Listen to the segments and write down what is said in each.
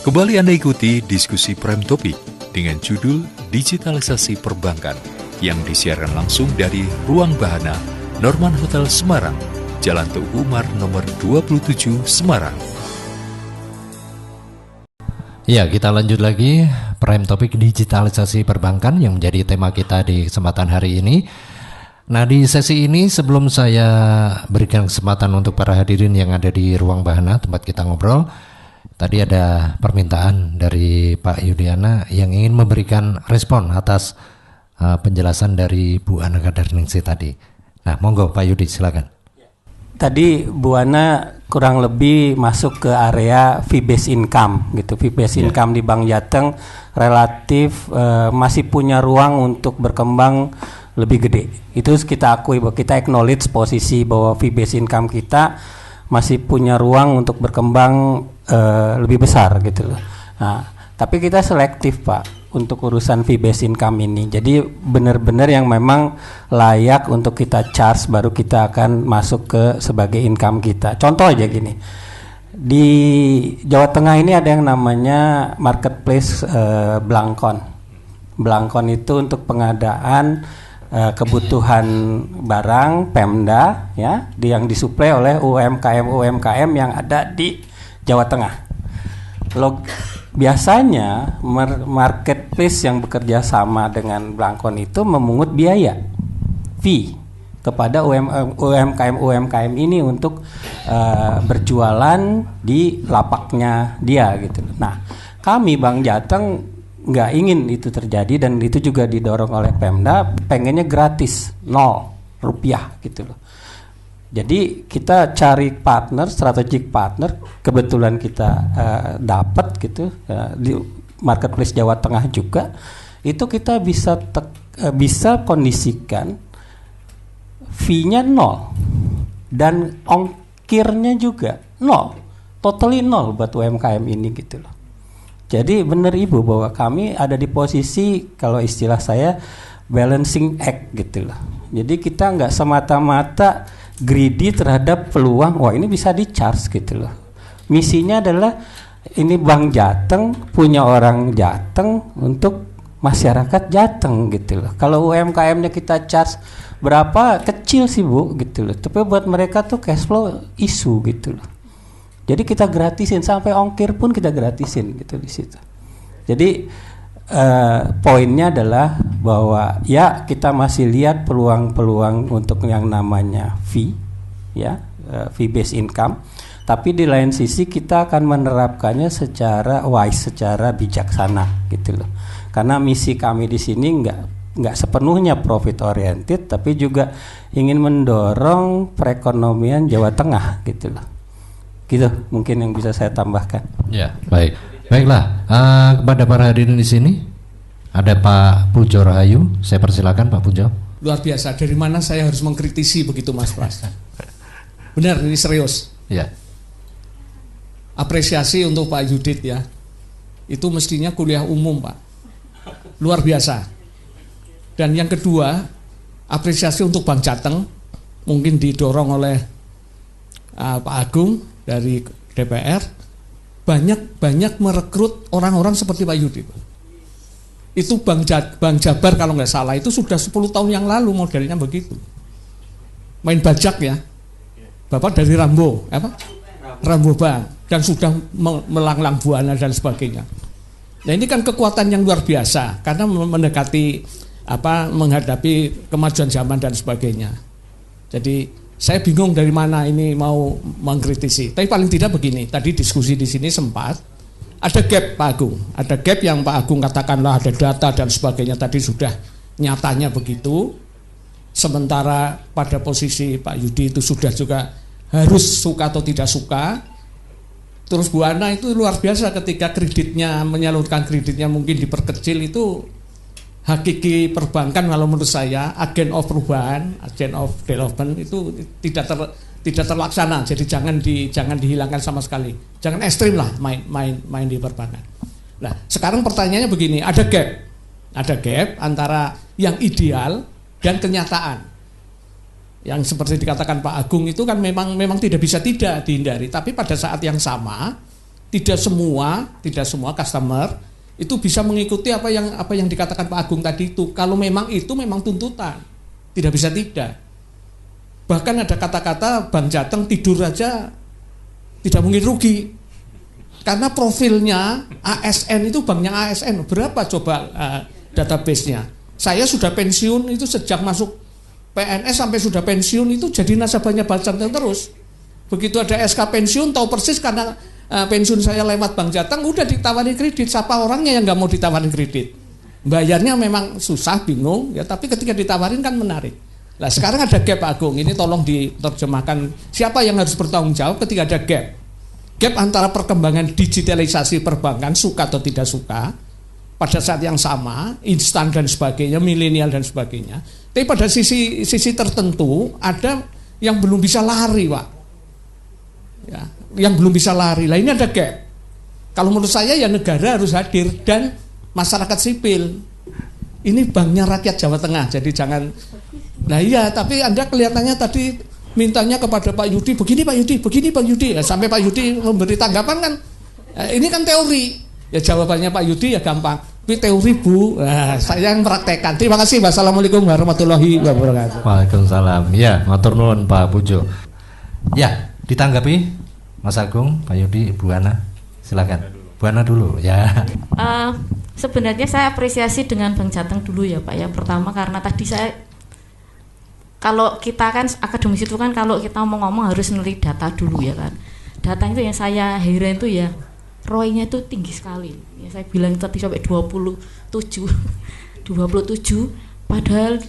Kembali Anda ikuti diskusi Prime Topik dengan judul Digitalisasi Perbankan yang disiarkan langsung dari Ruang Bahana, Norman Hotel Semarang, Jalan Teguh Umar nomor 27 Semarang. Ya, kita lanjut lagi Prime Topik Digitalisasi Perbankan yang menjadi tema kita di kesempatan hari ini. Nah, di sesi ini sebelum saya berikan kesempatan untuk para hadirin yang ada di Ruang Bahana tempat kita ngobrol, tadi ada permintaan dari Pak Yudiana yang ingin memberikan respon atas penjelasan dari Bu Ana Kadarningsih tadi. Nah, monggo Pak Yudi, silakan. Tadi Bu Ana kurang lebih masuk ke area fee-based income gitu. Fee-based income di Bank Jateng relatif masih punya ruang untuk berkembang lebih gede. Itu kita akui, bahwa kita acknowledge posisi bahwa fee-based income kita masih punya ruang untuk berkembang lebih besar gitu loh. Nah, tapi kita selektif Pak untuk urusan fee-based income ini. Jadi benar-benar yang memang layak untuk kita charge baru kita akan masuk ke sebagai income kita. Contoh aja gini, di Jawa Tengah ini ada yang namanya marketplace Blangkon. Blangkon itu untuk pengadaan kebutuhan barang Pemda ya, yang disuplai oleh UMKM yang ada di Jawa Tengah. Biasanya marketplace yang bekerja sama dengan Blangkon itu memungut biaya fee kepada UMKM ini untuk berjualan di lapaknya dia gitu. Nah, kami Bank Jateng nggak ingin itu terjadi dan itu juga didorong oleh Pemda, pengennya gratis, 0 rupiah gitu loh. Jadi kita cari partner, strategic partner, kebetulan kita dapat gitu di marketplace Jawa Tengah juga, itu kita bisa kondisikan fee-nya 0 dan ongkirnya juga 0, totally 0 buat UMKM ini gitu loh. Jadi benar Ibu bahwa kami ada di posisi, kalau istilah saya, balancing act gitu loh. Jadi kita nggak semata-mata greedy terhadap peluang, wah ini bisa di-charge gitu loh. Misinya adalah ini Bank Jateng punya orang Jateng untuk masyarakat Jateng gitu loh. Kalau UMKM-nya kita charge berapa, kecil sih Bu gitu loh. Tapi buat mereka tuh cash flow isu gitu loh. Jadi kita gratisin, sampai ongkir pun kita gratisin gitu di situ. Jadi poinnya adalah bahwa ya kita masih lihat peluang-peluang untuk yang namanya fee, ya fee based income. Tapi di lain sisi kita akan menerapkannya secara wise, secara bijaksana gitu loh. Karena misi kami di sini nggak sepenuhnya profit oriented, tapi juga ingin mendorong perekonomian Jawa Tengah gitu loh. Gitu mungkin yang bisa saya tambahkan. Ya, baiklah. Kepada para hadirin di sini ada Pak Pujo Rahayu. Saya persilakan Pak Pujo. Luar biasa. Dari mana saya harus mengkritisi begitu Mas Pras? Benar, ini serius. Ya. Apresiasi untuk Pak Yudit ya. Itu mestinya kuliah umum Pak. Luar biasa. Dan yang kedua, apresiasi untuk Bank Jateng, mungkin didorong oleh Pak Agung dari DPR, banyak merekrut orang-orang seperti Pak Yudi. Itu Bank Jabar kalau nggak salah itu sudah 10 tahun yang lalu modelnya begitu. Main bajak ya. Bapak dari Rambo Bank dan sudah melanglang buana dan sebagainya. Nah, ini kan kekuatan yang luar biasa karena mendekati menghadapi kemajuan zaman dan sebagainya. Jadi saya bingung dari mana ini mau mengkritisi. Tapi paling tidak begini, tadi diskusi di sini sempat ada gap Pak Agung, ada gap yang Pak Agung katakanlah ada data dan sebagainya tadi sudah nyatanya begitu. Sementara pada posisi Pak Yudi itu sudah juga harus suka atau tidak suka. Terus Bu Ana itu luar biasa ketika kreditnya, menyalurkan kreditnya mungkin diperkecil, itu hakiki perbankan kalau menurut saya, agen of perubahan, agen of development itu tidak terlaksana. Jadi jangan dihilangkan sama sekali. Jangan ekstrim lah main di perbankan. Nah, sekarang pertanyaannya begini, ada gap antara yang ideal dan kenyataan. Yang seperti dikatakan Pak Agung itu kan memang tidak bisa tidak dihindari. Tapi pada saat yang sama tidak semua customer itu bisa mengikuti apa yang dikatakan Pak Agung tadi itu. Kalau memang itu memang tuntutan, tidak bisa tidak. Bahkan ada kata-kata Bank Jateng tidur aja tidak mungkin rugi, karena profilnya ASN itu banknya ASN berapa coba database-nya. Saya sudah pensiun itu sejak masuk PNS sampai sudah pensiun itu jadi nasabahnya Bank Jateng terus. Begitu ada SK pensiun tahu persis karena pensiun saya lewat Bank Jateng, udah ditawarin kredit. Siapa orangnya yang nggak mau ditawarin kredit? Bayarnya memang susah, bingung ya, tapi ketika ditawarin kan menarik. Nah sekarang ada gap Pak Agung, ini tolong diterjemahkan siapa yang harus bertanggung jawab ketika ada gap antara perkembangan digitalisasi perbankan, suka atau tidak suka, pada saat yang sama, instan dan sebagainya, milenial dan sebagainya. Tapi pada sisi tertentu ada yang belum bisa lari Pak, ya, yang belum bisa lari. Lah ini ada gap. Kalau menurut saya ya negara harus hadir dan masyarakat sipil. Ini banknya rakyat Jawa Tengah, jadi jangan. Nah iya, tapi Anda kelihatannya tadi mintanya kepada Pak Yudi, begini Pak Yudi, begini Pak Yudi. Nah, sampai Pak Yudi memberi tanggapan kan, ini kan teori. Ya jawabannya Pak Yudi ya gampang. Tapi teori Bu, saya yang praktekkan. Terima kasih. Wassalamualaikum warahmatullahi wabarakatuh. Waalaikumsalam. Ya, matur nuwun Pak Pujo. Ya, ditanggapi Mas Agung, Pak Yudi, Bu Ana, silakan. Bu Ana dulu ya. Sebenarnya saya apresiasi dengan Bank Jateng dulu ya Pak ya. Pertama karena tadi kalau kita kan akademis itu kan kalau kita ngomong harus neliti data dulu ya kan. Data itu yang saya heran itu ya ROI-nya itu tinggi sekali. Ya saya bilang tadi sampai 27 padahal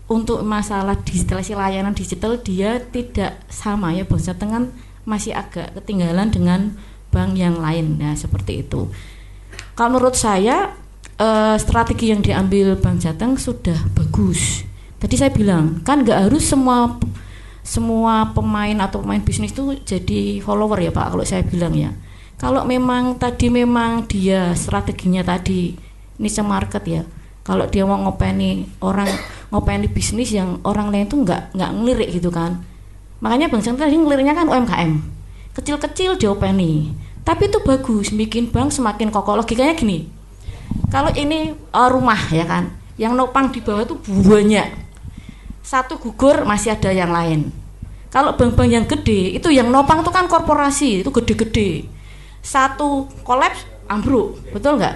untuk masalah digitalisasi layanan digital dia tidak sama ya. Bank Jateng kan masih agak ketinggalan dengan bank yang lain. Nah, seperti itu. Kalau menurut saya strategi yang diambil Bank Jateng sudah bagus. Tadi saya bilang kan nggak harus semua pemain atau pemain bisnis itu jadi follower ya Pak. Kalau saya bilang ya, kalau memang dia strateginya tadi niche market ya. Kalau dia mau ngopeni bisnis yang orang lain itu nggak ngelirik gitu kan. Makanya Bank Jateng tadi ngeliriknya kan UMKM kecil-kecil diopeni. Tapi itu bagus, bikin bank semakin kokoh. Logikanya gini, kalau ini rumah ya kan, yang nopang di bawah itu banyak. Satu gugur masih ada yang lain. Kalau bank-bank yang gede itu yang nopang itu kan korporasi, itu gede-gede. Satu kolaps ambruk, betul nggak?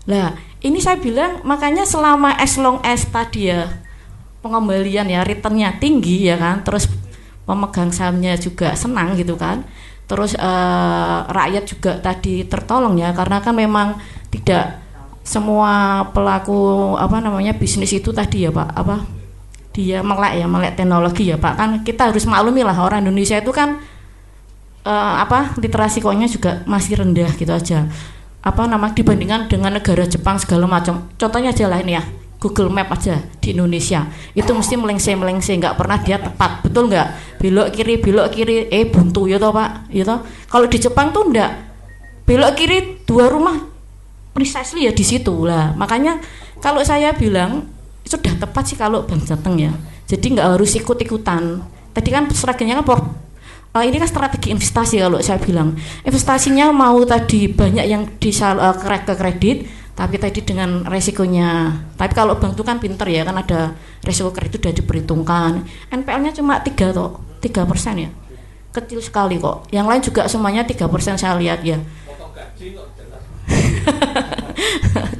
Nah ini saya bilang makanya selama as long as tadi ya pengembalian ya returnnya tinggi ya kan, terus pemegang sahamnya juga senang gitu kan, terus rakyat juga tadi tertolong ya, karena kan memang tidak semua pelaku bisnis itu tadi ya Pak dia melek teknologi ya Pak. Kan kita harus maklumi lah orang Indonesia itu kan literasi keuangannya juga masih rendah gitu aja. Dibandingkan dengan negara Jepang segala macam. Contohnya aja lah ini ya, Google Map aja di Indonesia itu mesti melengse nggak pernah dia tepat, betul nggak? Belok kiri buntu ya toh Pak, ya toh. Kalau di Jepang tuh enggak, belok kiri 2 rumah precisely ya di situ lah. Makanya kalau saya bilang sudah tepat sih kalau Bank Jateng ya. Jadi nggak harus ikut-ikutan. Tadi kan strateginya kan ini kan strategi investasi. Kalau saya bilang investasinya mau tadi banyak yang ke kredit, tapi tadi dengan resikonya. Tapi kalau bank itu kan pinter ya, kan ada resiko kredit sudah diperhitungkan. NPL-nya cuma 3% ya, kecil sekali kok. Yang lain juga semuanya 3% saya lihat ya.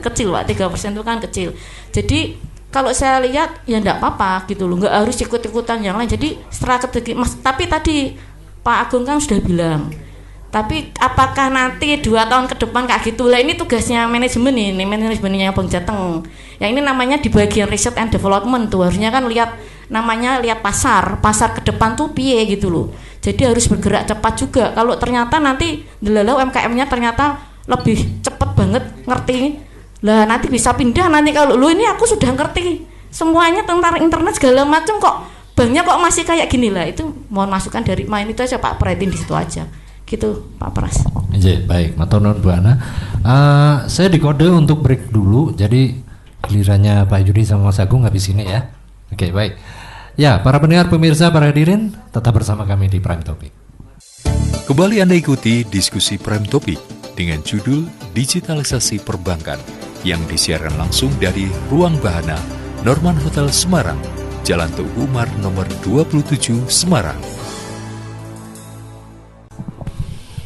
Kecil Pak, 3% itu kan kecil. Jadi kalau saya lihat ya enggak apa-apa gitu loh, nggak harus ikut-ikutan yang lain. Jadi strategi tapi tadi Pak Agung kan sudah bilang, tapi apakah nanti 2 tahun ke depan kayak gitu lah, ini tugasnya manajemennya Bank Jateng. Yang ini namanya di bagian research and development tuh harusnya kan lihat pasar ke depan tuh piye gitu loh. Jadi harus bergerak cepat juga. Kalau ternyata nanti delala UMKM-nya ternyata lebih cepat banget ngerti, lah nanti bisa pindah nanti kalau ini aku sudah ngerti semuanya tentang internet segala macam kok banknya kok masih kayak gini lah. Itu mohon masukan dari main itu aja Pak, perhatiin di situ aja gitu Pak Pras. Baik, matur nuwun Bu Ana. Saya dikode untuk break dulu, jadi gilirannya Pak Yudi sama Mas Agung habis ini ya. Oke, baik. Ya, para pendengar, pemirsa, para hadirin, tetap bersama kami di Prime Topic. Kembali Anda ikuti diskusi Prime Topik dengan judul Digitalisasi Perbankan yang disiarkan langsung dari Ruang Bahana, Norman Hotel Semarang, Jalan Teguh Umar nomor 27 Semarang.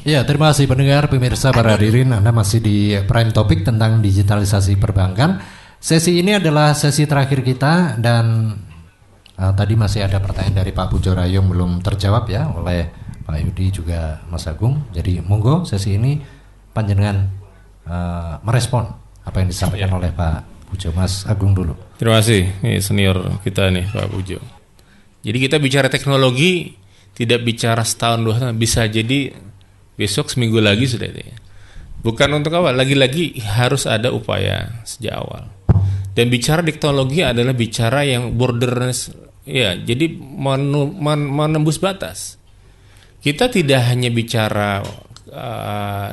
Ya, terima kasih pendengar, pemirsa, para hadirin. Anda masih di Prime Topik tentang digitalisasi perbankan. Sesi ini adalah sesi terakhir kita dan tadi masih ada pertanyaan dari Pak Pujo Rayo belum terjawab ya oleh Pak Yudi juga Mas Agung. Jadi monggo sesi ini panjenengan merespon apa yang disampaikan oleh Pak Pujo. Mas Agung dulu. Terima kasih, ini senior kita nih Pak Pujo. Jadi kita bicara teknologi tidak bicara setahun 2 tahun, bisa jadi besok seminggu lagi sudah itu ya. Bukan untuk apa? Lagi-lagi harus ada upaya sejak awal. Dan bicara teknologi adalah bicara yang borderness, ya. Jadi menembus batas. Kita tidak hanya bicara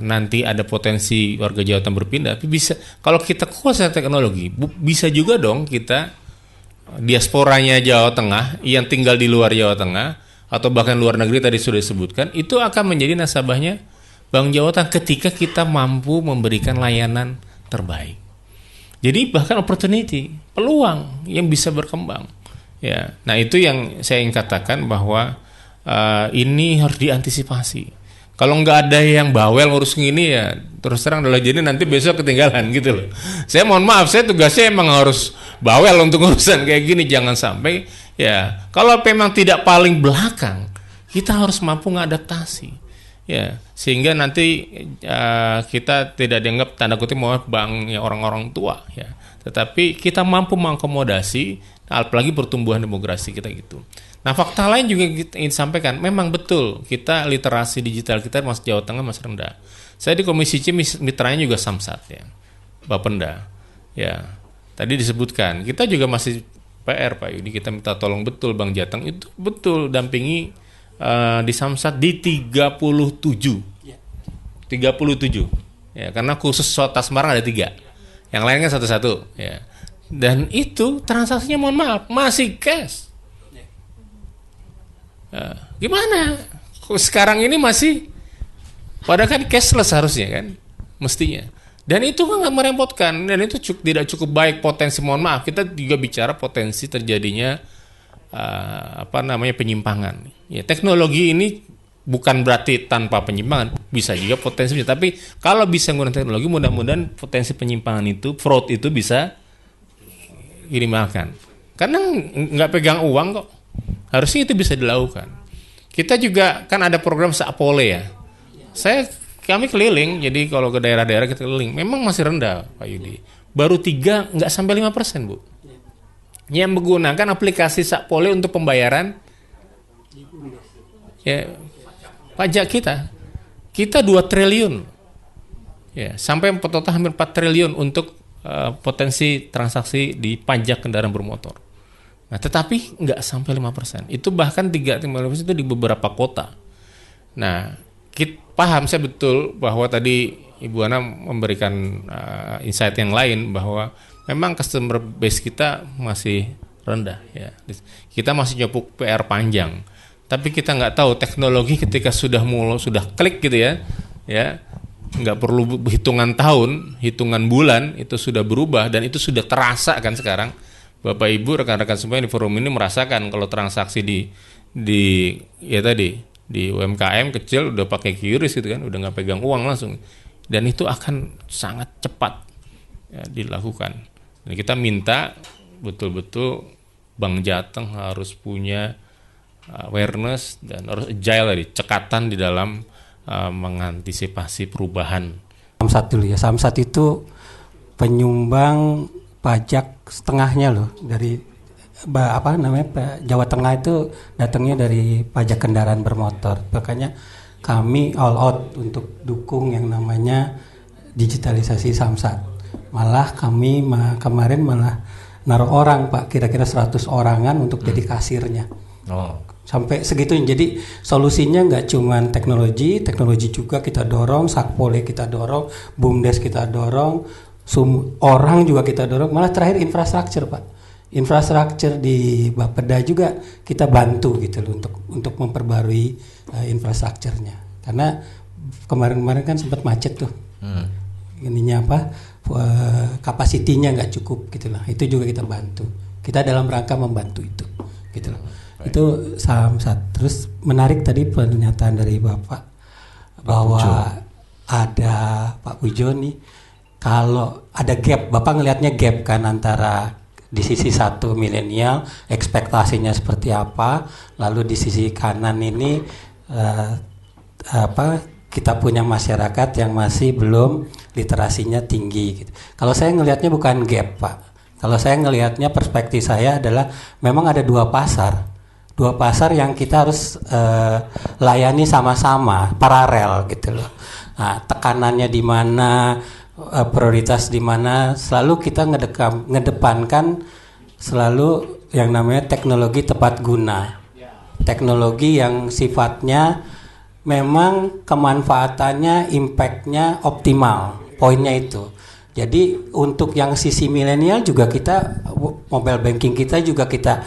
nanti ada potensi warga Jawa Tengah berpindah, tapi bisa kalau kita kuasai teknologi, bisa juga dong kita diasporanya Jawa Tengah yang tinggal di luar Jawa Tengah atau bahkan luar negeri tadi sudah disebutkan, itu akan menjadi nasabahnya Bank Jawa Tengah ketika kita mampu memberikan layanan terbaik. Jadi bahkan opportunity, peluang yang bisa berkembang. Ya, nah itu yang saya ingin katakan bahwa ini harus diantisipasi. Kalau nggak ada yang bawel ngurus gini ya terus terang adalah jadi nanti besok ketinggalan gitu loh. Saya mohon maaf, saya tugasnya emang harus bawel untuk urusan kayak gini, jangan sampai ya. Kalau memang tidak paling belakang, kita harus mampu mengadaptasi. Ya, sehingga nanti kita tidak dianggap tanda kutip mau bank ya orang-orang tua ya. Tetapi kita mampu mengakomodasi apalagi pertumbuhan demografi kita gitu. Nah, fakta lain juga kita ingin sampaikan, memang betul kita literasi digital kita masih Jawa Tengah masih rendah. Saya di Komisi C mitranya juga Samsat ya, Bapenda. Ya, tadi disebutkan kita juga masih PR Pak Yudi, kita minta tolong betul Bank Jateng itu betul dampingi di Samsat di 37. 37. Ya, karena khusus Kota Semarang ada 3. Yang lain kan satu-satu ya. Dan itu transaksinya mohon maaf masih cash. Gimana? Sekarang ini masih padahal kan cashless harusnya kan, mestinya. Dan itu kan nggak merepotkan dan itu tidak cukup baik potensi. Mohon maaf, kita juga bicara potensi terjadinya penyimpangan. Ya, teknologi ini bukan berarti tanpa penyimpangan, bisa juga potensinya. Tapi kalau bisa menggunakan teknologi, mudah-mudahan potensi penyimpangan itu, fraud itu bisa diminimalkan. Karena nggak pegang uang kok. Harusnya itu bisa dilakukan. Kita juga kan ada program Sapole ya. Kami keliling, jadi kalau ke daerah-daerah kita keliling, memang masih rendah Pak Yudi. Baru 3 nggak sampai 5% Bu. Yang menggunakan aplikasi Sapole untuk pembayaran ya pajak kita. Kita 2 triliun. Ya, sampai total hampir 4 triliun untuk potensi transaksi di pajak kendaraan bermotor. Nah, tetapi nggak sampai 5%. Itu bahkan 3-5% itu di beberapa kota. Nah, kita paham saya betul bahwa tadi Ibu Ana memberikan insight yang lain bahwa memang customer base kita masih rendah ya. Kita masih nyopuk PR panjang. Tapi kita nggak tahu teknologi ketika sudah klik gitu ya, nggak perlu hitungan tahun, hitungan bulan itu sudah berubah dan itu sudah terasa kan sekarang. Bapak Ibu rekan-rekan semua di forum ini merasakan kalau transaksi di UMKM kecil udah pakai QRIS gitu kan, udah nggak pegang uang langsung, dan itu akan sangat cepat ya, dilakukan. Dan kita minta betul-betul Bank Jateng harus punya awareness dan harus agile tadi, cekatan di dalam mengantisipasi perubahan. Samsat dulu ya, Samsat itu penyumbang pajak setengahnya loh dari Jawa Tengah itu datangnya dari pajak kendaraan bermotor. Makanya kami all out untuk dukung yang namanya digitalisasi Samsat. Malah kami kemarin naruh orang Pak, kira-kira 100 orangan untuk jadi kasirnya. Sampai segitu. Jadi solusinya nggak cuma teknologi juga kita dorong, Sakpole kita dorong, BUMDes kita dorong, orang juga kita dorong, malah terakhir infrastruktur Pak. Infrastruktur di Bapeda juga kita bantu gitu loh untuk memperbarui infrastrukturnya. Karena kemarin-kemarin kan sempat macet tuh. Ininya apa? Kapasitinya nggak cukup gitu lah. Itu juga kita bantu. Kita dalam rangka membantu itu, gitu loh. Itu saham satu. Terus menarik tadi pernyataan dari Bapak bahwa ada Pak Pujo nih, kalau ada gap, Bapak ngelihatnya gap kan antara di sisi satu milenial ekspektasinya seperti apa, lalu di sisi kanan ini kita punya masyarakat yang masih belum literasinya tinggi gitu. Kalau saya ngelihatnya bukan gap, Pak. Kalau saya ngelihatnya, perspektif saya adalah memang ada dua pasar yang kita harus layani sama-sama, paralel gitu loh. Nah, tekanannya di mana, prioritas di mana, selalu kita ngedepankan selalu yang namanya teknologi tepat guna. Teknologi yang sifatnya memang kemanfaatannya, impact-nya optimal, poinnya itu. Jadi untuk yang sisi milenial juga kita, mobile banking kita juga kita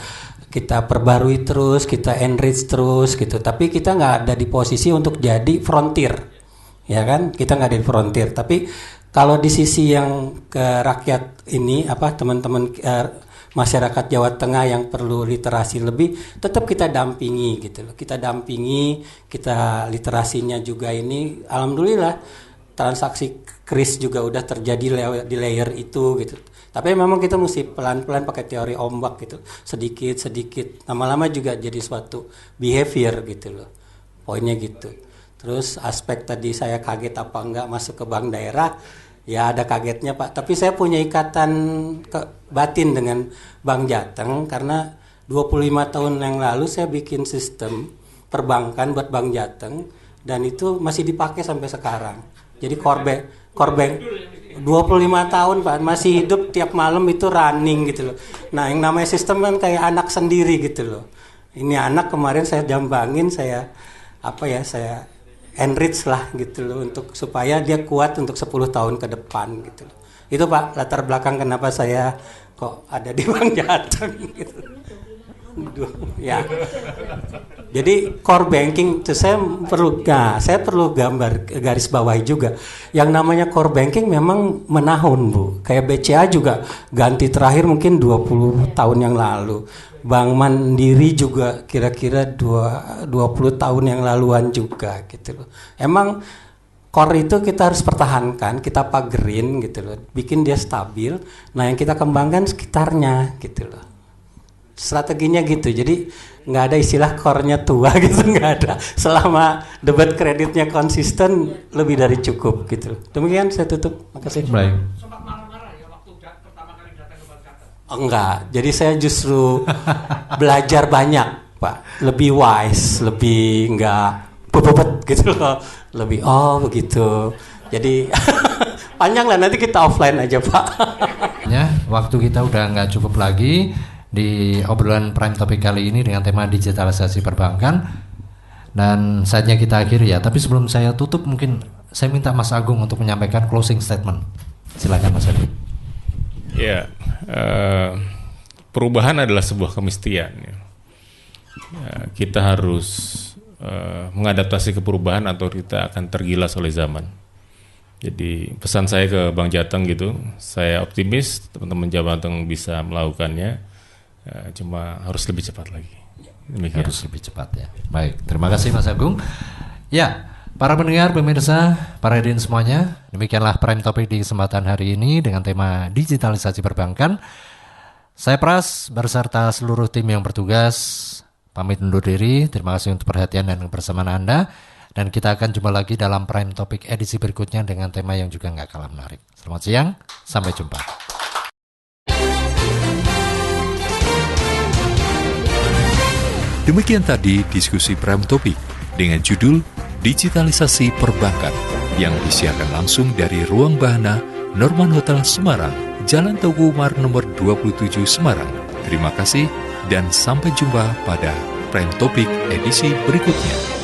perbarui terus, kita enrich terus gitu. Tapi kita nggak ada di posisi untuk jadi frontier, ya kan? Kita nggak ada di frontier. Tapi kalau di sisi yang ke rakyat ini, teman-teman masyarakat Jawa Tengah yang perlu literasi lebih, tetap kita dampingi gitu loh. Kita dampingi, kita literasinya juga ini, alhamdulillah transaksi kris juga udah terjadi di layer itu gitu. Tapi memang kita mesti pelan-pelan pakai teori ombak gitu, sedikit-sedikit, lama-lama juga jadi suatu behavior gitu loh. Poinnya gitu. Terus aspek tadi saya kaget apa enggak masuk ke bank daerah, ya ada kagetnya Pak, tapi saya punya ikatan batin dengan Bank Jateng karena 25 tahun yang lalu saya bikin sistem perbankan buat Bank Jateng dan itu masih dipakai sampai sekarang. Jadi core bank 25 tahun Pak, masih hidup tiap malam itu running gitu loh. Nah, yang namanya sistem kan kayak anak sendiri gitu loh. Ini anak kemarin saya jambangin, saya enrich lah gitu loh untuk supaya dia kuat untuk 10 tahun ke depan gitu loh. Itu Pak latar belakang kenapa saya kok ada di Bank Jateng gitu. Ya. Jadi core banking itu saya perlu garis bawahi juga. Yang namanya core banking memang menahun Bu. Kayak BCA juga ganti terakhir mungkin 20 tahun yang lalu. Bank Mandiri juga kira-kira 20 tahun yang laluan juga gitu loh. Emang core itu kita harus pertahankan, kita pagerin gitu loh, bikin dia stabil. Nah, yang kita kembangkan sekitarnya gitu loh. Strateginya gitu. Jadi nggak ada istilah core-nya tua gitu, nggak ada. Selama debit kreditnya konsisten, lebih dari cukup gitu. Demikian saya tutup. Makasih. Baik. Sempat marah-marah ya waktu pertama kali datang ke Bank Jateng? Enggak. Jadi saya justru belajar banyak, Pak. Lebih wise, lebih nggak bebet gitu loh. Lebih begitu. Jadi panjang lah, nanti kita offline aja Pak. Ya, waktu kita udah nggak cukup lagi di obrolan Prime Topic kali ini dengan tema digitalisasi perbankan, dan saatnya kita akhiri ya. Tapi sebelum saya tutup, mungkin saya minta Mas Agung untuk menyampaikan closing statement. Silakan Mas Agung. Ya, perubahan adalah sebuah kemestian. Kita harus mengadaptasi ke perubahan atau kita akan tergilas oleh zaman. Jadi pesan saya ke Bank Jateng gitu, saya optimis teman-teman Jateng bisa melakukannya. Cuma harus lebih cepat lagi. Demikian. Harus lebih cepat ya. Baik, terima kasih Mas Agung. Ya, para pendengar, pemirsa, para hadirin semuanya, demikianlah Prime Topic di kesempatan hari ini dengan tema digitalisasi perbankan. Saya Pras beserta seluruh tim yang bertugas pamit undur diri. Terima kasih untuk perhatian dan kebersamaan Anda. Dan kita akan jumpa lagi dalam Prime Topic edisi berikutnya dengan tema yang juga nggak kalah menarik. Selamat siang, sampai jumpa. Demikian tadi diskusi Prime Topic dengan judul Digitalisasi Perbankan yang disiarkan langsung dari Ruang Bahana Norman Hotel Semarang, Jalan Teguh Umar nomor 27 Semarang. Terima kasih dan sampai jumpa pada Prime Topic edisi berikutnya.